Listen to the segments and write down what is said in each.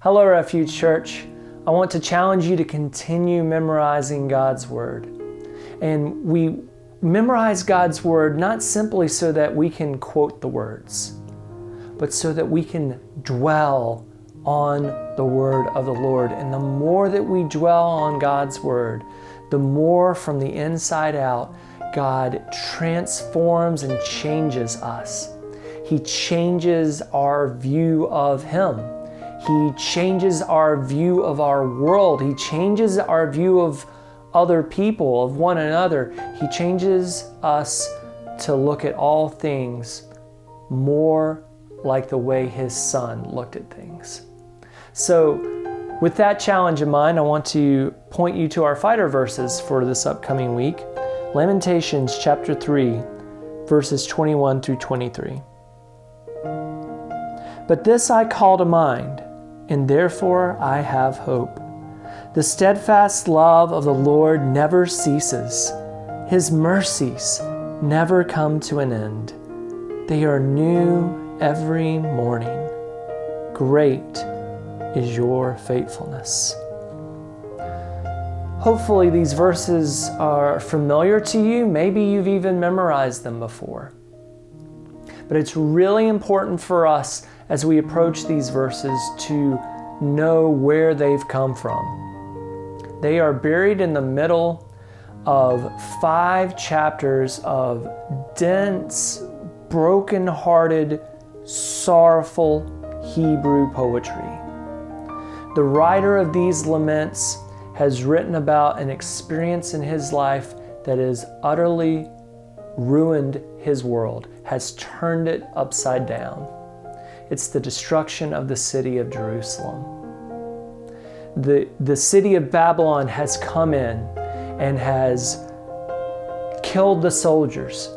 Hello, Refuge Church. I want to challenge you to continue memorizing God's Word. And we memorize God's Word not simply so that we can quote the words, but so that we can dwell on the Word of the Lord. And the more that we dwell on God's Word, the more from the inside out, God transforms and changes us. He changes our view of Him. He changes our view of our world. He changes our view of other people, of one another. He changes us to look at all things more like the way His Son looked at things. So, with that challenge in mind, I want to point you to our fighter verses for this upcoming week. Lamentations chapter 3, verses 21 through 23. But this I call to mind, and therefore I have hope. The steadfast love of the Lord never ceases. His mercies never come to an end. They are new every morning. Great is your faithfulness. Hopefully these verses are familiar to you. Maybe you've even memorized them before. But it's really important for us as we approach these verses to know where they've come from. They are buried in the middle of 5 chapters of dense, broken-hearted, sorrowful Hebrew poetry. The writer of these laments has written about an experience in his life that has utterly ruined his world, has turned it upside down. It's the destruction of the city of Jerusalem. The city of Babylon has come in and has killed the soldiers,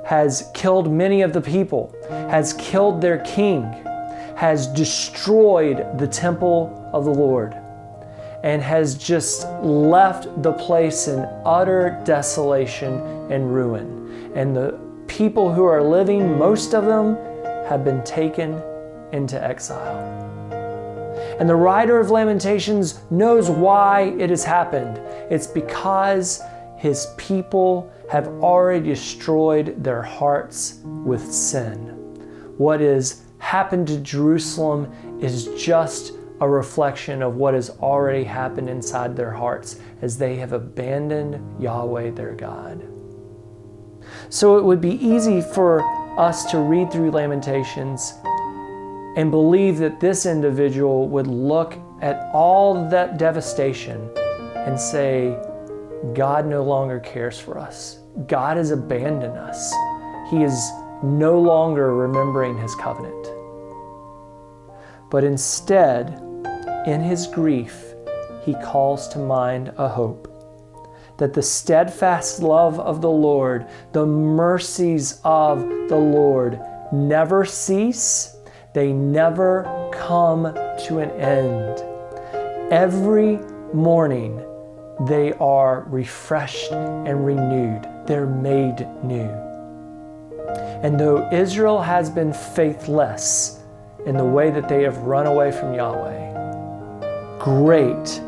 has killed many of the people, has killed their king, has destroyed the temple of the Lord, and has just left the place in utter desolation and ruin. And the people who are living, most of them, have been taken into exile. And the writer of Lamentations knows why it has happened. It's because his people have already destroyed their hearts with sin. What has happened to Jerusalem is just a reflection of what has already happened inside their hearts as they have abandoned Yahweh their God. So it would be easy for us to read through Lamentations and believe that this individual would look at all that devastation and say, God no longer cares for us. God has abandoned us. He is no longer remembering His covenant. But instead, in his grief, he calls to mind a hope that the steadfast love of the Lord, the mercies of the Lord never cease. They never come to an end. Every morning they are refreshed and renewed. They're made new. And though Israel has been faithless in the way that they have run away from Yahweh, great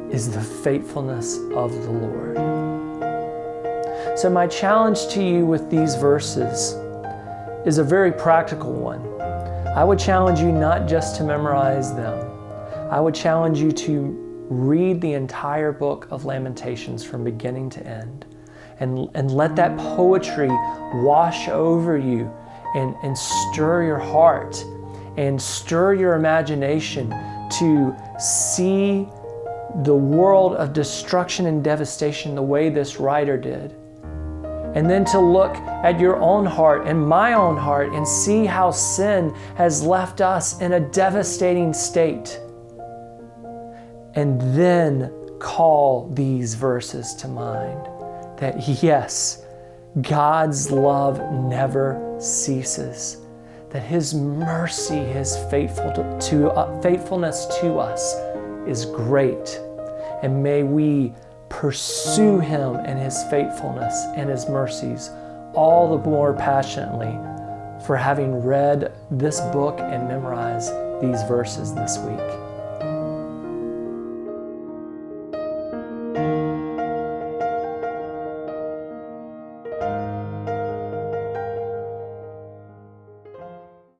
is the faithfulness of the Lord. So my challenge to you with these verses is a very practical one. I would challenge you not just to memorize them. I would challenge you to read the entire book of Lamentations from beginning to end and let that poetry wash over you and stir your heart and stir your imagination to see the world of destruction and devastation the way this writer did. And then to look at your own heart and my own heart and see how sin has left us in a devastating state. And then call these verses to mind that yes, God's love never ceases, that His mercy, His faithfulness to us is great. And may we pursue Him and His faithfulness and His mercies all the more passionately for having read this book and memorized these verses this week.